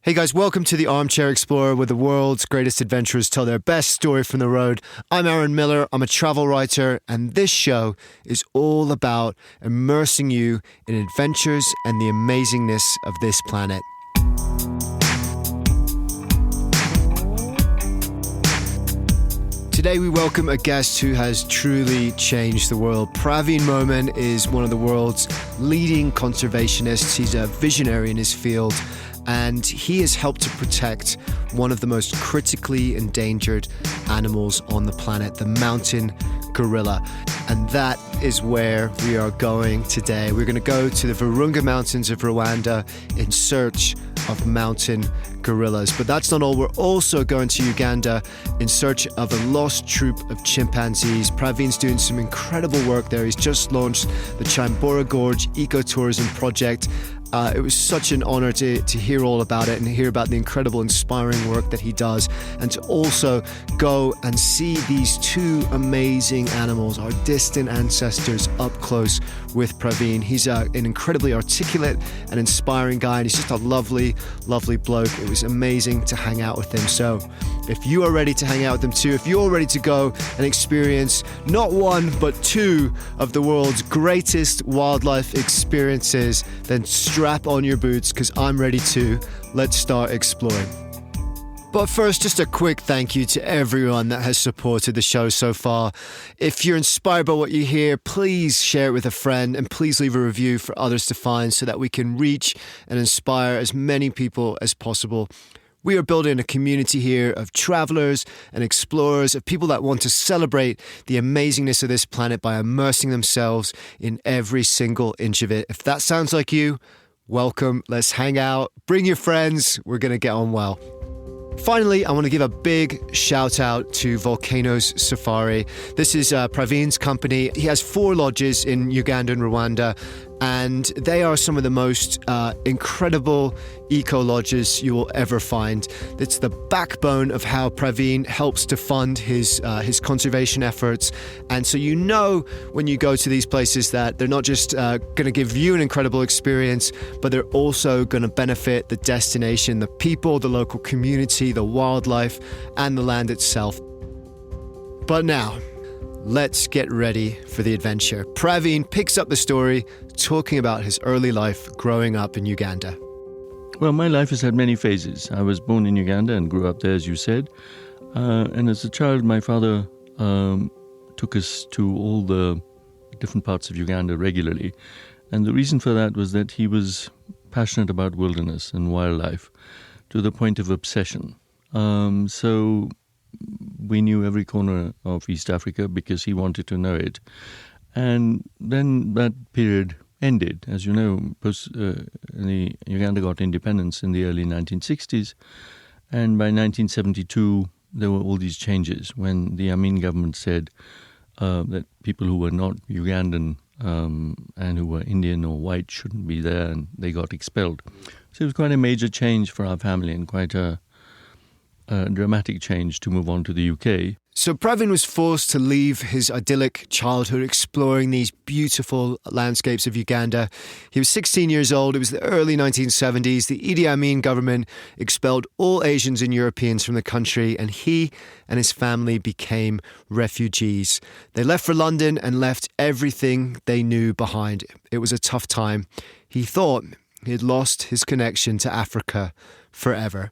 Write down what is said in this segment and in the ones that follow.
Hey guys, welcome to the Armchair Explorer, where the world's greatest adventurers tell their best story from the road. I'm Aaron Miller, I'm a travel writer, and this show is all about immersing you in adventures and the amazingness of this planet. Today we welcome a guest who has truly changed the world. Praveen Moman is one of the world's leading conservationists. He's a visionary in his field, and he has helped to protect one of the most critically endangered animals on the planet, the mountain gorilla. And that is where we are going today. We're going to go to the Virunga Mountains of Rwanda in search of mountain gorillas. But that's not all. We're also going to Uganda in search of a lost troop of chimpanzees. Praveen's doing some incredible work there. He's just launched the Kyambura Gorge ecotourism project. It was such an honor to hear all about it and hear about the incredible, inspiring work that he does, and to also go and see these two amazing animals, our distant ancestors, up close with Praveen. He's an incredibly articulate and inspiring guy, and he's just a lovely, lovely bloke. It was amazing to hang out with him. So if you are ready to hang out with him too, if you're ready to go and experience not one, but two of the world's greatest wildlife experiences, then strap on your boots, because I'm ready to. Let's start exploring. But first, just a quick thank you to everyone that has supported the show so far. If you're inspired by what you hear, please share it with a friend, and please leave a review for others to find so that we can reach and inspire as many people as possible. We are building a community here of travelers and explorers, of people that want to celebrate the amazingness of this planet by immersing themselves in every single inch of it. If that sounds like you, welcome. Let's hang out. Bring your friends. We're going to get on well. Finally, I want to give a big shout out to Volcanoes Safari. This is Praveen's company. He has 4 lodges in Uganda and Rwanda, and they are some of the most incredible eco lodges you will ever find. It's the backbone of how Praveen helps to fund his conservation efforts. And so you know when you go to these places that they're not just going to give you an incredible experience, but they're also going to benefit the destination, the people, the local community, the wildlife, and the land itself. But now, let's get ready for the adventure. Praveen picks up the story, talking about his early life growing up in Uganda. Well, my life has had many phases. I was born in Uganda and grew up there, as you said. And as a child, my father took us to all the different parts of Uganda regularly. And the reason for that was that he was passionate about wilderness and wildlife to the point of obsession. So we knew every corner of East Africa because he wanted to know it. And then that period ended. As you know, Uganda got independence in the early 1960s. And by 1972, there were all these changes when the Amin government said that people who were not Ugandan and who were Indian or white shouldn't be there, and they got expelled. So it was quite a major change for our family and quite a dramatic change to move on to the UK. So Praveen was forced to leave his idyllic childhood exploring these beautiful landscapes of Uganda. He was 16 years old. It was the early 1970s. The Idi Amin government expelled all Asians and Europeans from the country, and he and his family became refugees. They left for London and left everything they knew behind. It was a tough time. He thought he had lost his connection to Africa forever.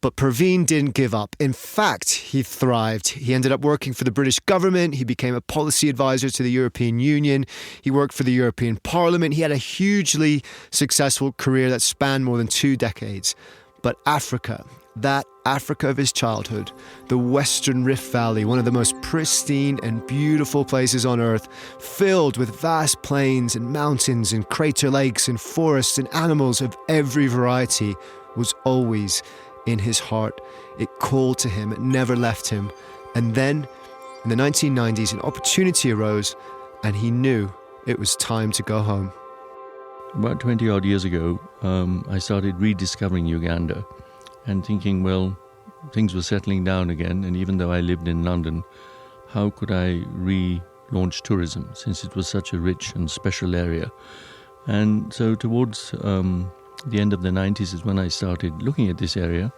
But Praveen didn't give up. In fact, he thrived. He ended up working for the British government. He became a policy advisor to the European Union. He worked for the European Parliament. He had a hugely successful career that spanned more than 2 decades. But Africa, that Africa of his childhood, the Western Rift Valley, one of the most pristine and beautiful places on earth, filled with vast plains and mountains and crater lakes and forests and animals of every variety, was always in his heart. It called to him. It never left him. And then, in the 1990s, an opportunity arose, and he knew it was time to go home. About 20 odd years ago, I started rediscovering Uganda and thinking, well, things were settling down again. And even though I lived in London, how could I relaunch tourism since it was such a rich and special area? And so towards The end of the 90s is when I started looking at this area.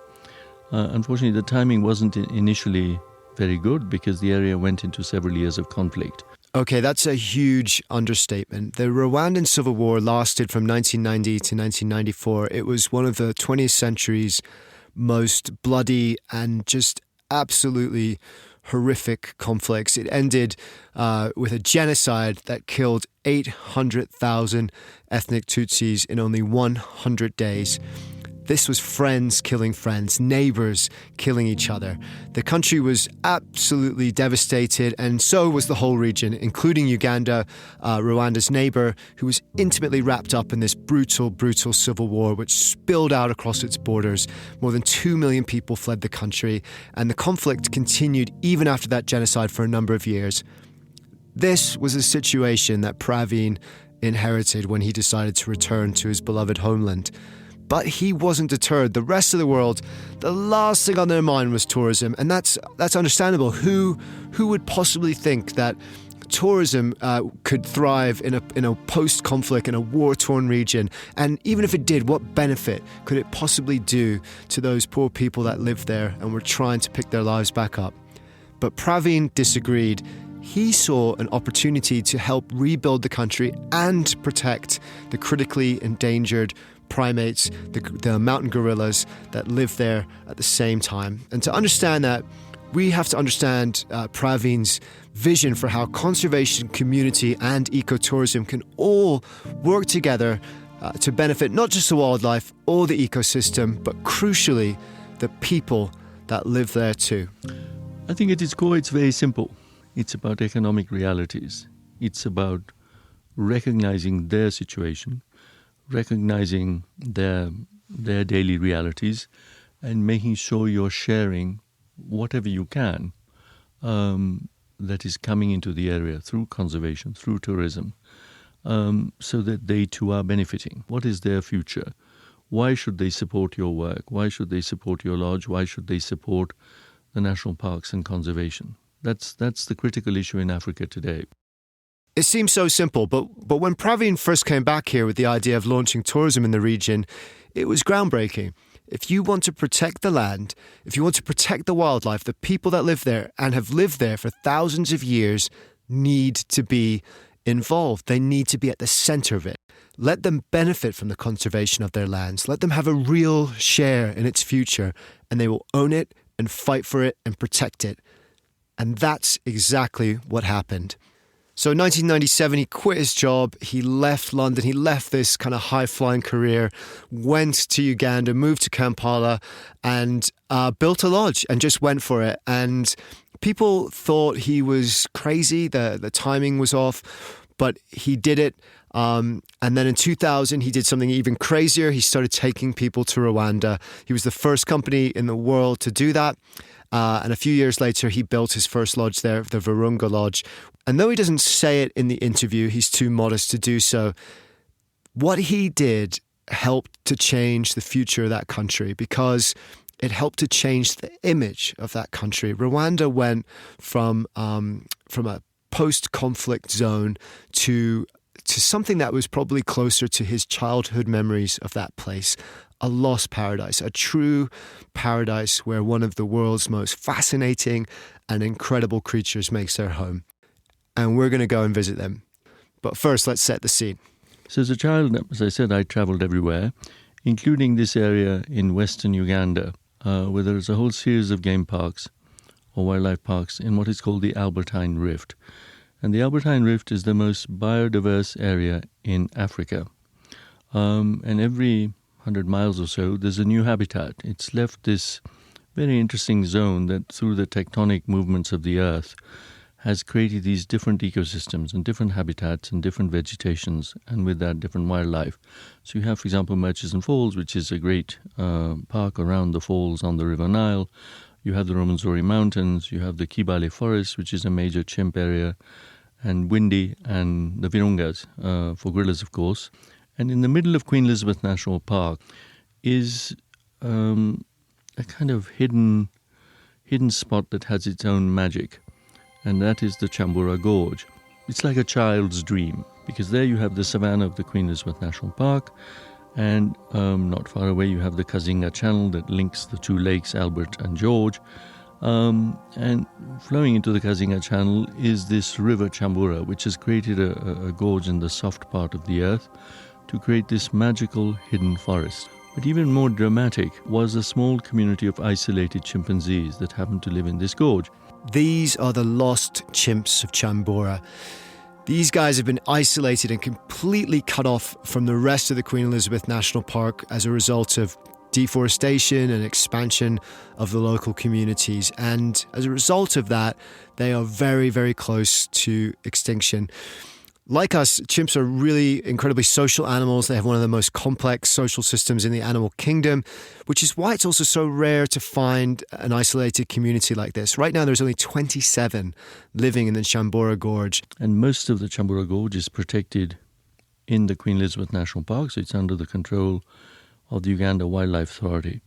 Unfortunately, the timing wasn't initially very good because the area went into several years of conflict. Okay, that's a huge understatement. The Rwandan Civil War lasted from 1990 to 1994. It was one of the 20th century's most bloody and just absolutely horrific conflicts. It ended with a genocide that killed 800,000 ethnic Tutsis in only 100 days. This was friends killing friends, neighbors killing each other. The country was absolutely devastated, and so was the whole region, including Uganda, Rwanda's neighbor, who was intimately wrapped up in this brutal, brutal civil war, which spilled out across its borders. More than 2 million people fled the country, and the conflict continued even after that genocide for a number of years. This was a situation that Praveen inherited when he decided to return to his beloved homeland. But he wasn't deterred. The rest of the world, the last thing on their mind was tourism, and that's understandable. Who would possibly think that tourism could thrive in a post-conflict, in a war-torn region? And even if it did, what benefit could it possibly do to those poor people that lived there and were trying to pick their lives back up? But Praveen disagreed. He saw an opportunity to help rebuild the country and protect the critically endangered primates, the mountain gorillas that live there at the same time. And to understand that, we have to understand Praveen's vision for how conservation, community, and ecotourism can all work together to benefit not just the wildlife or the ecosystem, but crucially, the people that live there too. I think at its core, it's very simple. It's about economic realities. It's about recognizing their situation, recognizing their daily realities, and making sure you're sharing whatever you can that is coming into the area through conservation, through tourism, so that they too are benefiting. What is their future? Why should they support your work? Why should they support your lodge? Why should they support the national parks and conservation? That's the critical issue in Africa today. It seems so simple, but when Praveen first came back here with the idea of launching tourism in the region, it was groundbreaking. If you want to protect the land, if you want to protect the wildlife, the people that live there and have lived there for thousands of years need to be involved. They need to be at the center of it. Let them benefit from the conservation of their lands. Let them have a real share in its future, and they will own it and fight for it and protect it. And that's exactly what happened. So in 1997, he quit his job, he left London, he left this kind of high-flying career, went to Uganda, moved to Kampala, and built a lodge and just went for it. And people thought he was crazy, the timing was off, but he did it. And then in 2000, he did something even crazier. He started taking people to Rwanda. He was the first company in the world to do that. And a few years later, he built his first lodge there, the Virunga Lodge. And though he doesn't say it in the interview, he's too modest to do so. What he did helped to change the future of that country because it helped to change the image of that country. Rwanda went from a post-conflict zone to something that was probably closer to his childhood memories of that place. A lost paradise, a true paradise where one of the world's most fascinating and incredible creatures makes their home. And we're going to go and visit them. But first, let's set the scene. So as a child, as I said, I traveled everywhere, including this area in western Uganda, where there is a whole series of game parks or wildlife parks in what is called the Albertine Rift. And the Albertine Rift is the most biodiverse area in Africa. And every 100 miles or so, there's a new habitat. It's left this very interesting zone that through the tectonic movements of the earth has created these different ecosystems and different habitats and different vegetations, and with that different wildlife. So you have, for example, Murchison Falls, which is a great park around the falls on the River Nile. You have the Rwenzori Mountains, you have the Kibale Forest, which is a major chimp area, and Windy, and the Virungas, for gorillas, of course. And in the middle of Queen Elizabeth National Park is a kind of hidden spot that has its own magic, and that is the Kyambura Gorge. It's like a child's dream, because there you have the savannah of the Queen Elizabeth National Park, And not far away, you have the Kazinga Channel that links the two lakes, Albert and Gorge. And flowing into the Kazinga Channel is this river Kyambura, which has created a gorge in the soft part of the earth to create this magical hidden forest. But even more dramatic was a small community of isolated chimpanzees that happened to live in this gorge. These are the lost chimps of Kyambura. These guys have been isolated and completely cut off from the rest of the Queen Elizabeth National Park as a result of deforestation and expansion of the local communities. And as a result of that, they are very, very close to extinction. Like us, chimps are really incredibly social animals. They have one of the most complex social systems in the animal kingdom, which is why it's also so rare to find an isolated community like this. Right now, there's only 27 living in the Kyambura Gorge. And most of the Kyambura Gorge is protected in the Queen Elizabeth National Park, so it's under the control of the Uganda Wildlife Authority.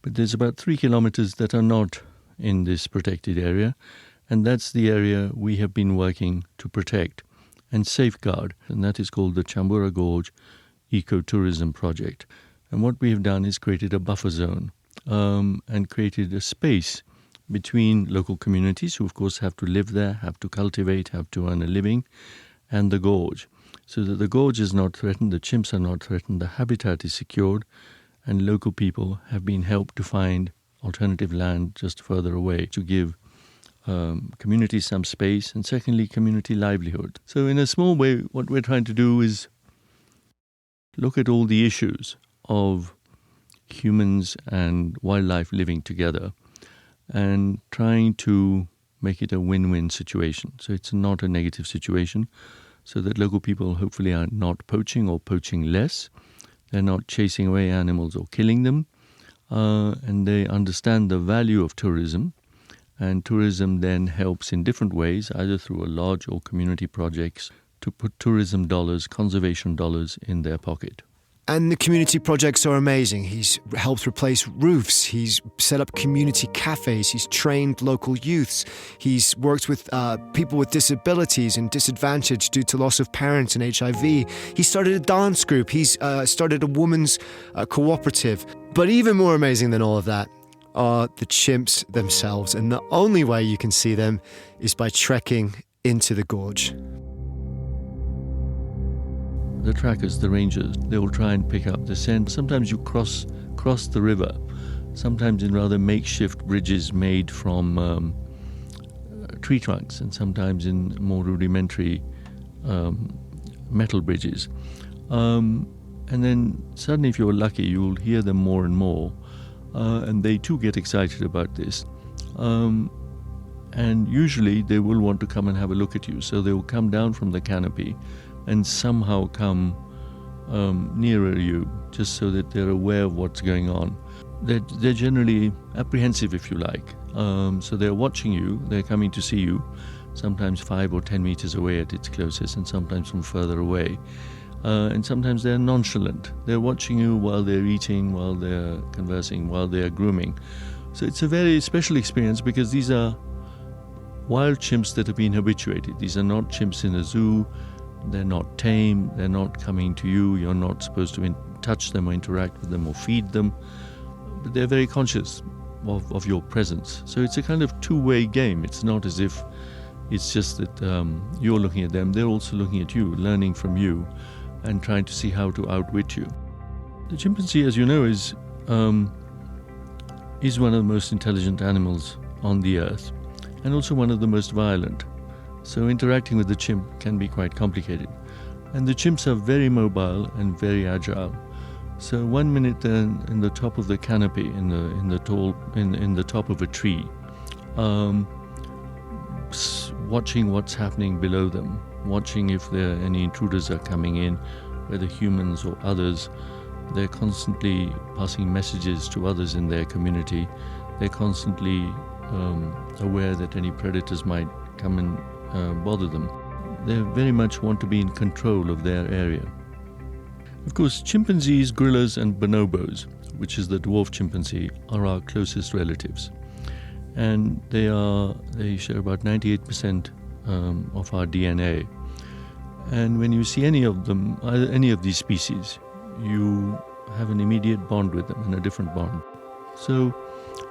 But there's about 3 kilometers that are not in this protected area, and that's the area we have been working to protect and safeguard, and that is called the Kyambura Gorge Ecotourism Project. And what we have done is created a buffer zone and created a space between local communities who of course have to live there, have to cultivate, have to earn a living, and the gorge, so that the gorge is not threatened, the chimps are not threatened, the habitat is secured, and local people have been helped to find alternative land just further away to give community some space, and secondly, community livelihood. So in a small way, what we're trying to do is look at all the issues of humans and wildlife living together and trying to make it a win-win situation. So it's not a negative situation, so that local people hopefully are not poaching or poaching less. They're not chasing away animals or killing them, and they understand the value of tourism. And tourism then helps in different ways, either through a lodge or community projects, to put tourism dollars, conservation dollars in their pocket. And the community projects are amazing. He's helped replace roofs. He's set up community cafes. He's trained local youths. He's worked with people with disabilities and disadvantaged due to loss of parents and HIV. He started a dance group. He's started a women's cooperative. But even more amazing than all of that are the chimps themselves. And the only way you can see them is by trekking into the gorge. The trackers, the rangers, they will try and pick up the scent. Sometimes you cross the river, sometimes in rather makeshift bridges made from tree trunks, and sometimes in more rudimentary metal bridges. And then suddenly, if you're lucky, you'll hear them more and more. And they too get excited about this. And usually they will want to come and have a look at you. So they will come down from the canopy and somehow come nearer you, just so that they're aware of what's going on. They're generally apprehensive, if you like. So they're watching you, they're coming to see you, sometimes 5 or 10 meters away at its closest, and sometimes from further away. And sometimes they're nonchalant. They're watching you while they're eating, while they're conversing, while they're grooming. So it's a very special experience, because these are wild chimps that have been habituated. These are not chimps in a zoo. They're not tame. They're not coming to you. You're not supposed to touch them or interact with them or feed them. But they're very conscious of your presence. So it's a kind of two-way game. It's not as if it's just that you're looking at them. They're also looking at you, learning from you, and trying to see how to outwit you. The chimpanzee, as you know, is one of the most intelligent animals on the earth, and also one of the most violent. So interacting with the chimp can be quite complicated. And the chimps are very mobile and very agile. So 1 minute they're in the top of the canopy, in the top of a tree, watching what's happening below them, watching if any intruders are coming in, whether humans or others. They're constantly passing messages to others in their community. They're constantly aware that any predators might come and bother them. They very much want to be in control of their area. Of course, chimpanzees, gorillas and bonobos, which is the dwarf chimpanzee, are our closest relatives. And they share about 98% of our DNA. And when you see any of them, any of these species, you have an immediate bond with them and a different bond. So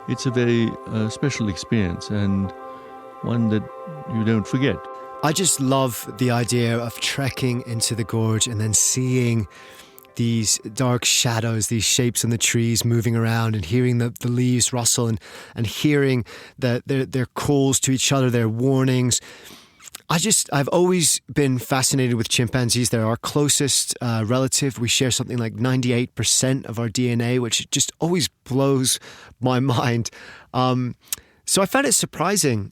it's a very special experience and one that you don't forget. I just love the idea of trekking into the gorge and then seeing these dark shadows, these shapes in the trees moving around and hearing the leaves rustle and hearing their calls to each other, their warnings. I've always been fascinated with chimpanzees. They're our closest relative. We share something like 98% of our DNA, which just always blows my mind. So I found it surprising.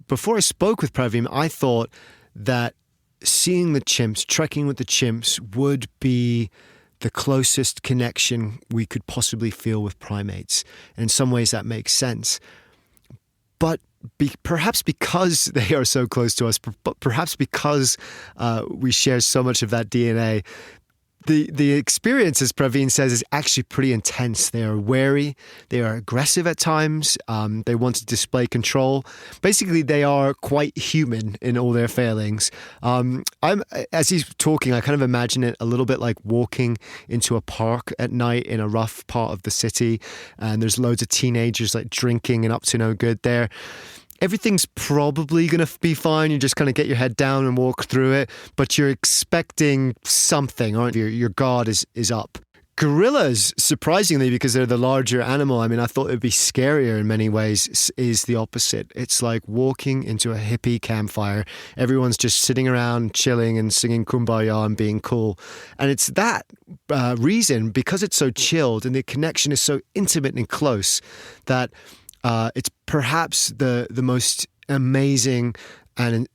Before I spoke with Praveen, I thought that seeing the chimps, trekking with the chimps, would be the closest connection we could possibly feel with primates. And in some ways that makes sense. But perhaps because they are so close to us, perhaps because we share so much of that DNA, the experience, as Praveen says, is actually pretty intense. They are wary, they are aggressive at times, they want to display control. Basically, they are quite human in all their failings. As he's talking, I kind of imagine it a little bit like walking into a park at night in a rough part of the city, and there's loads of teenagers like drinking and up to no good there. Everything's probably going to be fine. You just kind of get your head down and walk through it, but you're expecting something, aren't you? Your guard is up. Gorillas, surprisingly, because they're the larger animal, I mean, I thought it would be scarier in many ways, is the opposite. It's like walking into a hippie campfire. Everyone's just sitting around, chilling and singing Kumbaya and being cool. And it's that reason, because it's so chilled and the connection is so intimate and close, that it's perhaps the most amazing and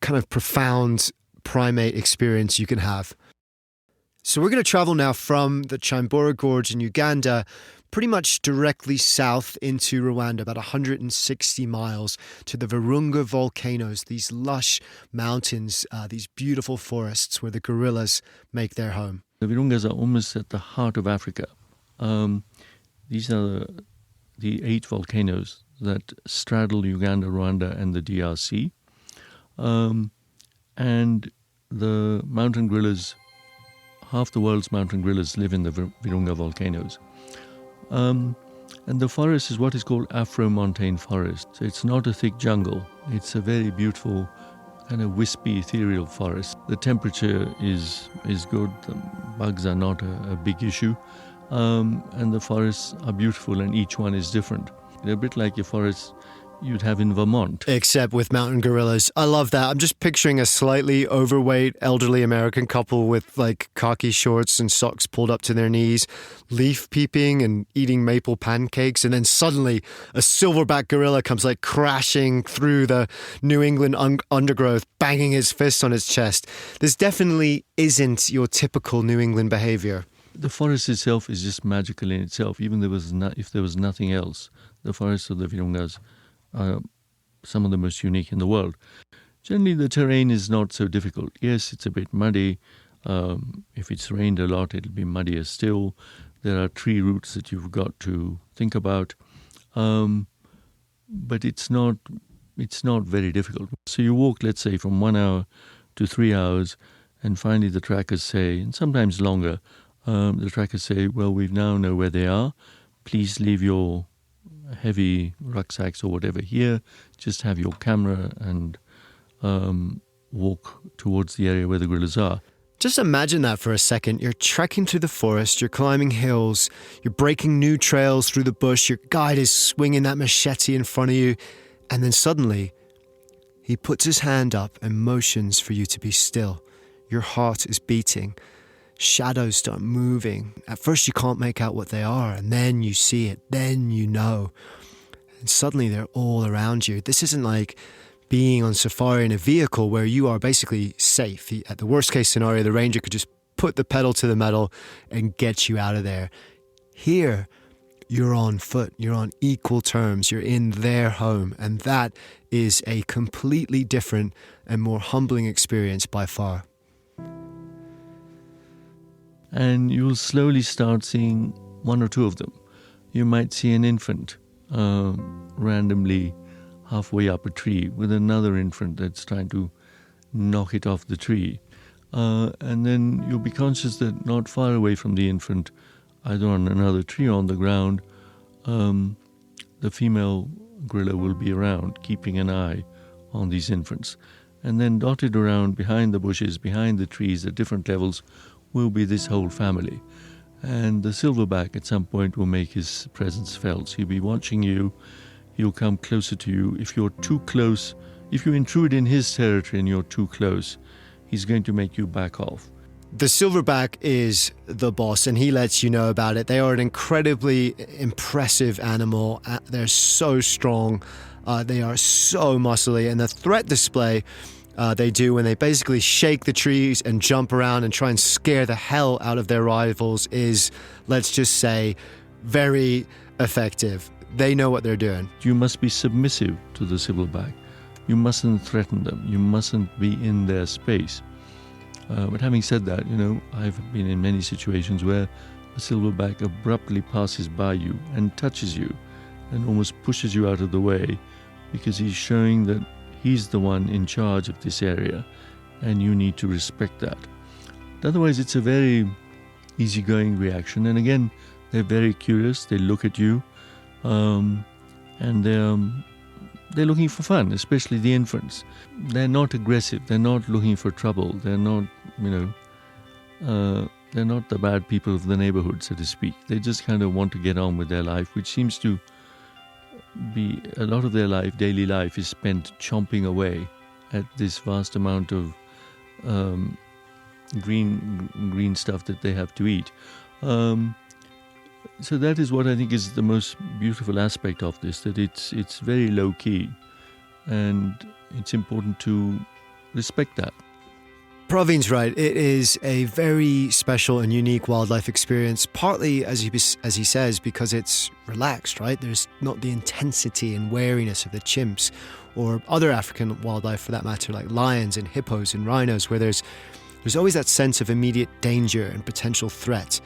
kind of profound primate experience you can have. So we're going to travel now from the Kyambura Gorge in Uganda pretty much directly south into Rwanda, about 160 miles, to the Virunga volcanoes, these lush mountains, these beautiful forests where the gorillas make their home. The Virungas are almost at the heart of Africa. These are the 8 volcanoes that straddle Uganda, Rwanda, and the DRC. And the mountain gorillas, half the world's mountain gorillas live in the Virunga volcanoes. And the forest is what is called Afro-montane forest. So it's not a thick jungle. It's a very beautiful, kind of wispy, ethereal forest. The temperature is good. The bugs are not a big issue. And the forests are beautiful, and each one is different. They're a bit like your forests you'd have in Vermont. Except with mountain gorillas. I love that. I'm just picturing a slightly overweight elderly American couple with like khaki shorts and socks pulled up to their knees, leaf peeping and eating maple pancakes, and then suddenly a silverback gorilla comes like crashing through the New England undergrowth, banging his fist on his chest. This definitely isn't your typical New England behavior. The forest itself is just magical in itself. Even if there was nothing else, the forests of the Virungas are some of the most unique in the world. Generally, the terrain is not so difficult. Yes, it's a bit muddy. If it's rained a lot, it'll be muddier still. There are tree roots that you've got to think about. But it's not very difficult. So you walk, let's say, from 1 hour to 3 hours, and finally the trackers say, and sometimes longer, the trackers say, well, we now know where they are. Please leave your heavy rucksacks or whatever here. Just have your camera and walk towards the area where the gorillas are. Just imagine that for a second. You're trekking through the forest, you're climbing hills, you're breaking new trails through the bush, your guide is swinging that machete in front of you, and then suddenly he puts his hand up and motions for you to be still. Your heart is beating. Shadows start moving. At first you can't make out what they are, and then you see it, then you know. And suddenly they're all around you. This isn't like being on safari in a vehicle where you are basically safe. At the worst case scenario, the ranger could just put the pedal to the metal and get you out of there. Here, you're on foot, you're on equal terms, you're in their home, and that is a completely different and more humbling experience by far. And you'll slowly start seeing 1 or 2 of them. You might see an infant randomly halfway up a tree with another infant that's trying to knock it off the tree. And then you'll be conscious that not far away from the infant, either on another tree or on the ground, the female gorilla will be around, keeping an eye on these infants. And then dotted around behind the bushes, behind the trees at different levels, will be this whole family. And the silverback at some point will make his presence felt. He'll be watching you, he'll come closer to you. If you're too close, if you intrude in his territory and you're too close, he's going to make you back off. The silverback is the boss, and he lets you know about it. They are an incredibly impressive animal. They're so strong. They are so muscly. And the threat display they do when they basically shake the trees and jump around and try and scare the hell out of their rivals is, let's just say, very effective. They know what they're doing. You must be submissive to the silverback. You mustn't threaten them. You mustn't be in their space. But having said that, I've been in many situations where a silverback abruptly passes by you and touches you and almost pushes you out of the way because he's showing that he's the one in charge of this area and you need to respect that. Otherwise, it's a very easygoing reaction. And again, they're very curious. They look at you and they're looking for fun, especially the infants. They're not aggressive. They're not looking for trouble. They're not, they're not the bad people of the neighborhood, so to speak. They just kind of want to get on with their life, which seems to be a lot of their life, daily life, is spent chomping away at this vast amount of green stuff that they have to eat. So that is what I think is the most beautiful aspect of this, that it's very low key, and it's important to respect that. Praveen's right. It is a very special and unique wildlife experience, partly, as he says, because it's relaxed, right? There's not the intensity and wariness of the chimps or other African wildlife, for that matter, like lions and hippos and rhinos, where there's always that sense of immediate danger and potential threat.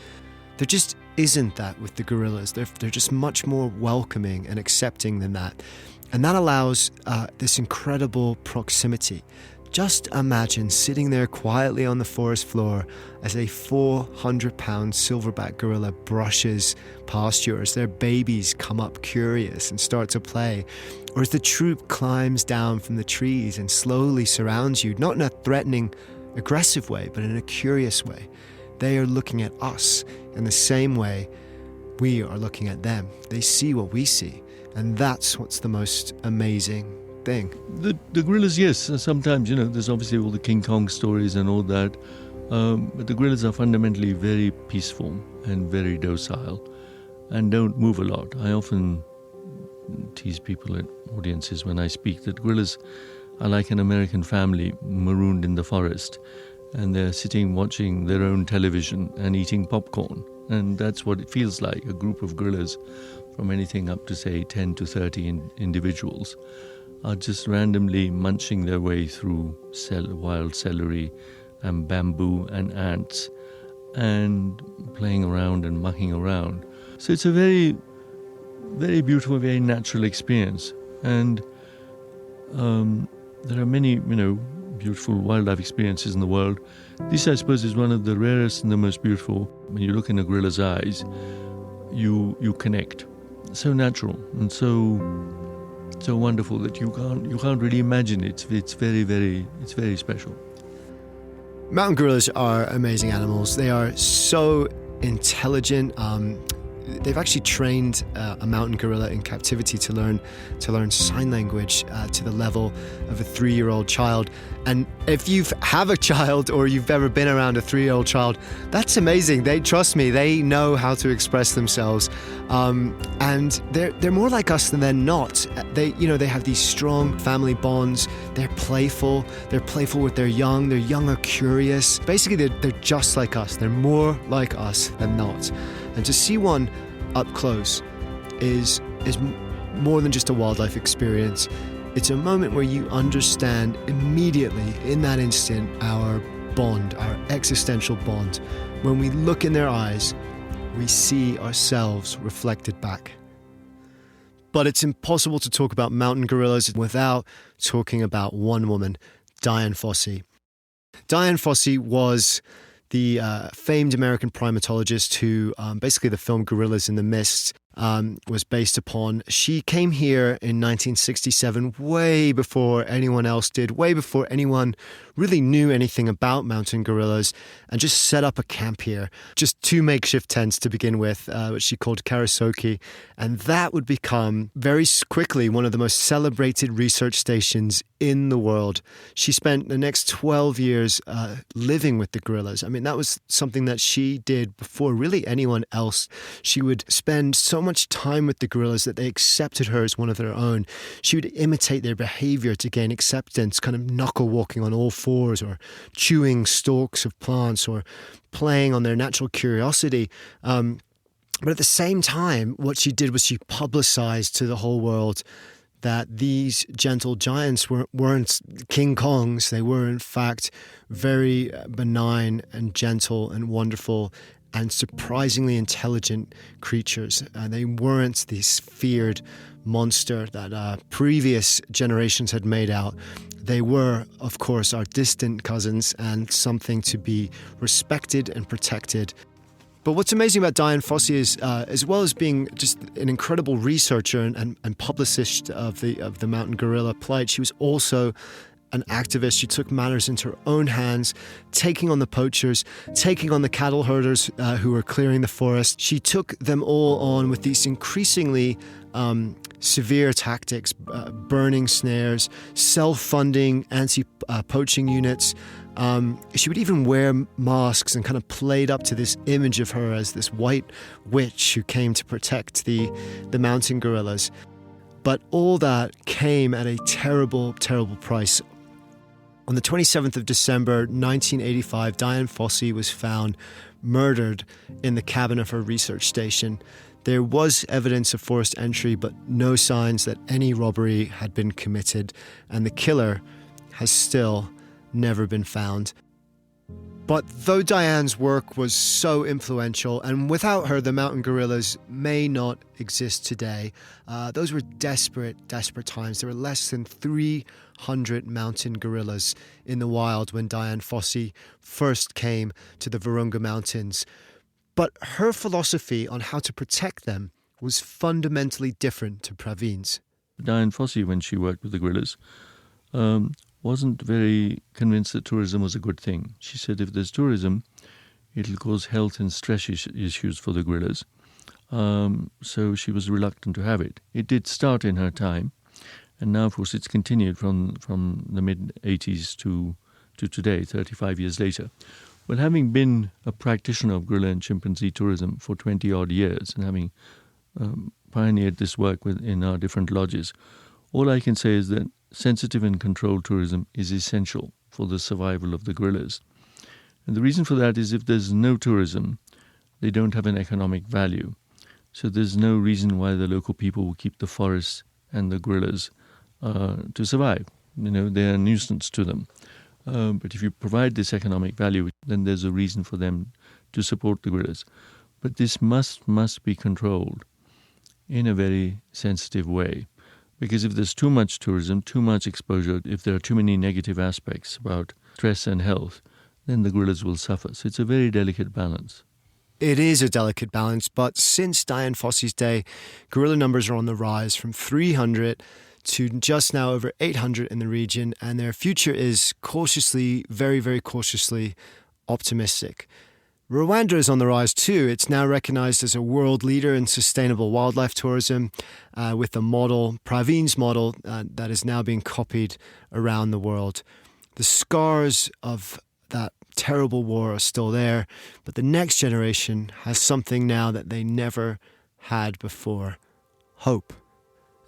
There just isn't that with the gorillas. They're just much more welcoming and accepting than that. And that allows this incredible proximity. Just imagine sitting there quietly on the forest floor as a 400-pound silverback gorilla brushes past you, as their babies come up curious and start to play, or as the troop climbs down from the trees and slowly surrounds you, not in a threatening, aggressive way, but in a curious way. They are looking at us in the same way we are looking at them. They see what we see, and that's what's the most amazing thing. The gorillas, yes, sometimes, there's obviously all the King Kong stories and all that, but the gorillas are fundamentally very peaceful and very docile and don't move a lot. I often tease people at audiences when I speak that gorillas are like an American family marooned in the forest, and they're sitting watching their own television and eating popcorn. And that's what it feels like, a group of gorillas from anything up to, say, 10 to 30 individuals are just randomly munching their way through wild celery and bamboo and ants and playing around and mucking around. So it's a very, very beautiful, very natural experience. And there are many, beautiful wildlife experiences in the world. This, I suppose, is one of the rarest and the most beautiful. When you look in a gorilla's eyes, you connect. So natural and so wonderful that you can't really imagine it. It's very special. Mountain gorillas are amazing animals. They are so intelligent. They've actually trained a mountain gorilla in captivity to learn sign language to the level of a 3-year-old child. And if you have a child or you've ever been around a 3-year-old child, that's amazing. Trust me, they know how to express themselves, and they're more like us than they're not. They have these strong family bonds. They're playful. They're playful with their young. Their young are curious. Basically, they're just like us. They're more like us than not. And to see one up close is more than just a wildlife experience. It's a moment where you understand immediately, in that instant, our bond, our existential bond. When we look in their eyes, we see ourselves reflected back. But it's impossible to talk about mountain gorillas without talking about one woman, Dian Fossey. Dian Fossey was the famed American primatologist who basically the film Gorillas in the Mist was based upon. She came here in 1967, way before anyone else did, way before anyone really knew anything about mountain gorillas, and just set up a camp here. Just 2 makeshift tents to begin with, which she called Karasoki. And that would become very quickly one of the most celebrated research stations in the world. She spent the next 12 years living with the gorillas. I mean, that was something that she did before really anyone else. She would spend so much time with the gorillas that they accepted her as one of their own. She would imitate their behavior to gain acceptance, kind of knuckle walking on all fours, or chewing stalks of plants, or playing on their natural curiosity. But at the same time, what she did was she publicized to the whole world that these gentle giants weren't King Kongs. They were, in fact, very benign and gentle and wonderful and surprisingly intelligent creatures. They weren't this feared monster that previous generations had made out. They were, of course, our distant cousins and something to be respected and protected. But what's amazing about Dian Fossey is, as well as being just an incredible researcher and publicist of the mountain gorilla plight, she was also an activist. She took matters into her own hands, taking on the poachers, taking on the cattle herders who were clearing the forest. She took them all on with these increasingly severe tactics, burning snares, self-funding anti-poaching units. She would even wear masks and kind of played up to this image of her as this white witch who came to protect the mountain gorillas. But all that came at a terrible, terrible price. On the 27th of December, 1985, Dian Fossey was found murdered in the cabin of her research station. There was evidence of forced entry, but no signs that any robbery had been committed, and the killer has still never been found. But though Dian's work was so influential, and without her the mountain gorillas may not exist today, those were desperate, desperate times. There were less than 300 mountain gorillas in the wild when Dian Fossey first came to the Virunga Mountains. But her philosophy on how to protect them was fundamentally different to Praveen's. Dian Fossey, when she worked with the gorillas, wasn't very convinced that tourism was a good thing. She said if there's tourism, it'll cause health and stress issues for the gorillas. So she was reluctant to have it. It did start in her time, and now, of course, it's continued from the mid-80s to today, 35 years later. Well, having been a practitioner of gorilla and chimpanzee tourism for 20-odd years and having pioneered this work in our different lodges, all I can say is that sensitive and controlled tourism is essential for the survival of the gorillas. And the reason for that is if there's no tourism, they don't have an economic value. So there's no reason why the local people will keep the forests and the gorillas to survive. They're a nuisance to them. But if you provide this economic value, then there's a reason for them to support the gorillas. But this must be controlled in a very sensitive way. Because if there's too much tourism, too much exposure, if there are too many negative aspects about stress and health, then the gorillas will suffer. So it's a very delicate balance. It is a delicate balance, but since Dian Fossey's day, gorilla numbers are on the rise from 300 to just now over 800 in the region, and their future is cautiously, very, very cautiously optimistic. Rwanda is on the rise too. It's now recognized as a world leader in sustainable wildlife tourism with a model, Praveen's model, that is now being copied around the world. The scars of that terrible war are still there, but the next generation has something now that they never had before: hope.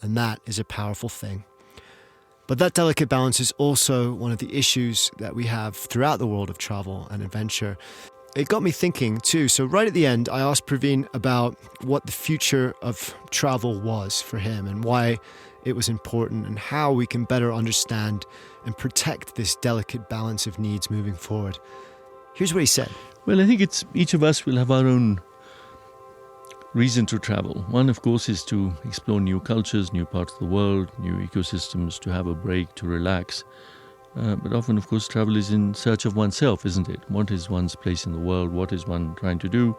And that is a powerful thing. But that delicate balance is also one of the issues that we have throughout the world of travel and adventure. It got me thinking too. So right at the end, I asked Praveen about what the future of travel was for him and why it was important and how we can better understand and protect this delicate balance of needs moving forward. Here's what he said. Well, I think it's each of us will have our own reason to travel. One, of course, is to explore new cultures, new parts of the world, new ecosystems, to have a break, to relax. But often, of course, travel is in search of oneself, isn't it? What is one's place in the world? What is one trying to do?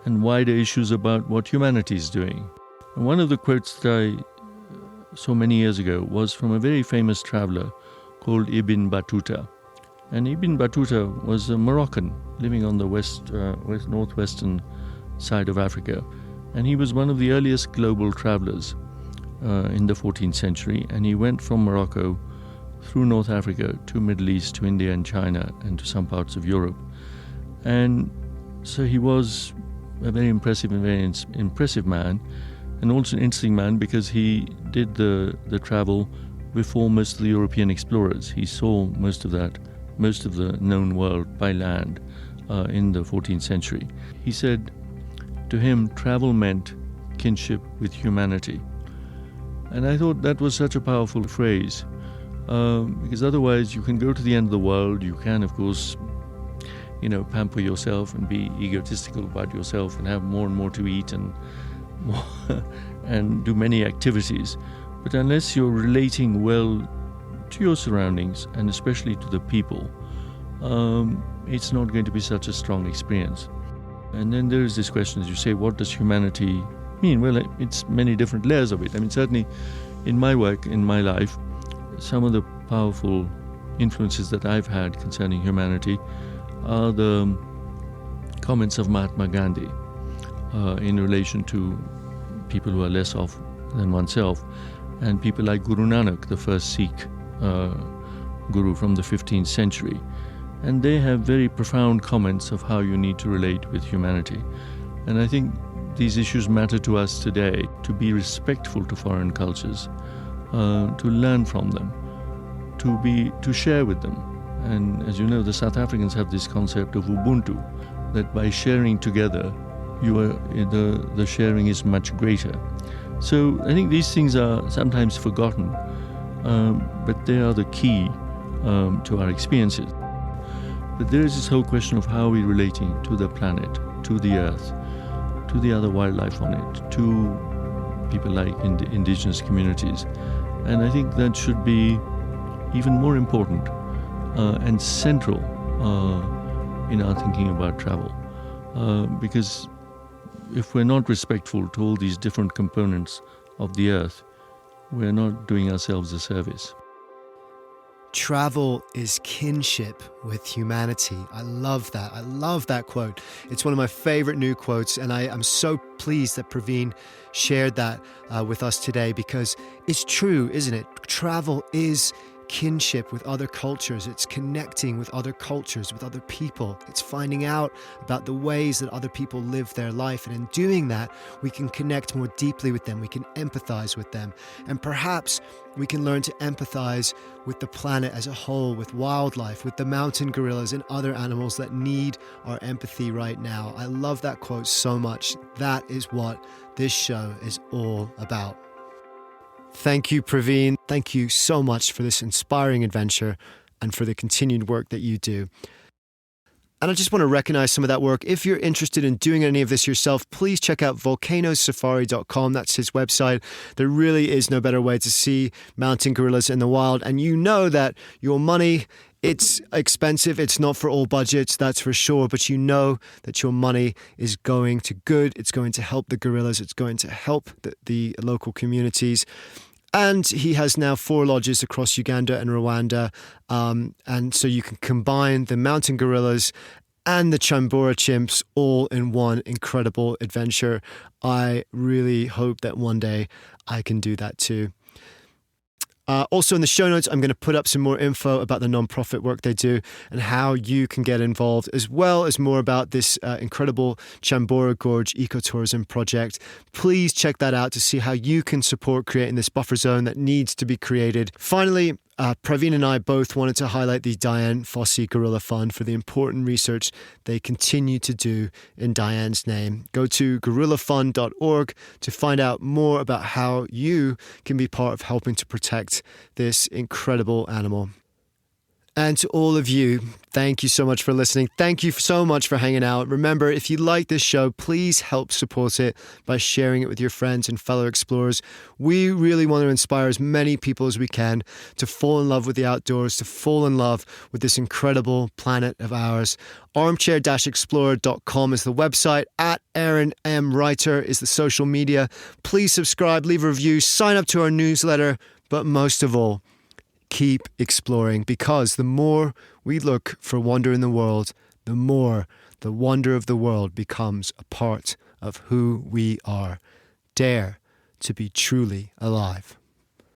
And wider issues about what humanity is doing. And one of the quotes that I saw many years ago was from a very famous traveler called Ibn Battuta. And Ibn Battuta was a Moroccan living on the northwestern side of Africa. And he was one of the earliest global travelers in the 14th century. And he went from Morocco through North Africa to Middle East, to India and China, and to some parts of Europe. And so he was a very impressive man, and also an interesting man because he did the travel before most of the European explorers. He saw most of the known world by land in the 14th century. He said to him, travel meant kinship with humanity. And I thought that was such a powerful phrase. Because otherwise you can go to the end of the world, you can of course, pamper yourself and be egotistical about yourself and have more and more to eat and and do many activities. But unless you're relating well to your surroundings and especially to the people, it's not going to be such a strong experience. And then there is this question, as you say, what does humanity mean? Well, it's many different layers of it. I mean, certainly in my work, in my life, some of the powerful influences that I've had concerning humanity are the comments of Mahatma Gandhi in relation to people who are less off than oneself, and people like Guru Nanak, the first Sikh guru from the 15th century. And they have very profound comments of how you need to relate with humanity. And I think these issues matter to us today, to be respectful to foreign cultures, to learn from them, to share with them. And as you know, the South Africans have this concept of Ubuntu, that by sharing together, the sharing is much greater. So I think these things are sometimes forgotten, but they are the key to our experiences. But there is this whole question of how we're relating to the planet, to the earth, to the other wildlife on it, to people like indigenous communities. And I think that should be even more important and central in our thinking about travel. Because if we're not respectful to all these different components of the earth, we're not doing ourselves a service. Travel is kinship with humanity. I love that. I love that quote. It's one of my favorite new quotes, and I'm so pleased that Praveen shared that with us today, because it's true, isn't it? Travel is kinship with other cultures. It's connecting with other cultures, with other people. It's finding out about the ways that other people live their life. And in doing that, we can connect more deeply with them. We can empathize with them. And perhaps we can learn to empathize with the planet as a whole, with wildlife, with the mountain gorillas and other animals that need our empathy right now. I love that quote so much. That is what this show is all about. Thank you, Praveen. Thank you so much for this inspiring adventure and for the continued work that you do. And I just want to recognize some of that work. If you're interested in doing any of this yourself, please check out volcanosafari.com. That's his website. There really is no better way to see mountain gorillas in the wild. And you know that your money, it's expensive. It's not for all budgets, that's for sure. But you know that your money is going to good. It's going to help the gorillas. It's going to help the local communities. And he has now 4 lodges across Uganda and Rwanda. And so you can combine the mountain gorillas and the Kyambura chimps all in one incredible adventure. I really hope that one day I can do that too. Also in the show notes, I'm going to put up some more info about the nonprofit work they do and how you can get involved, as well as more about this incredible Kyambura Gorge ecotourism project. Please check that out to see how you can support creating this buffer zone that needs to be created. Finally, Praveen and I both wanted to highlight the Diane Fossey Gorilla Fund for the important research they continue to do in Diane's name. Go to gorillafund.org to find out more about how you can be part of helping to protect this incredible animal. And to all of you, thank you so much for listening. Thank you so much for hanging out. Remember, if you like this show, please help support it by sharing it with your friends and fellow explorers. We really want to inspire as many people as we can to fall in love with the outdoors, to fall in love with this incredible planet of ours. Armchair-explorer.com is the website. At Aaron M. Writer is the social media. Please subscribe, leave a review, sign up to our newsletter. But most of all, keep exploring, because the more we look for wonder in the world, the more the wonder of the world becomes a part of who we are. Dare to be truly alive.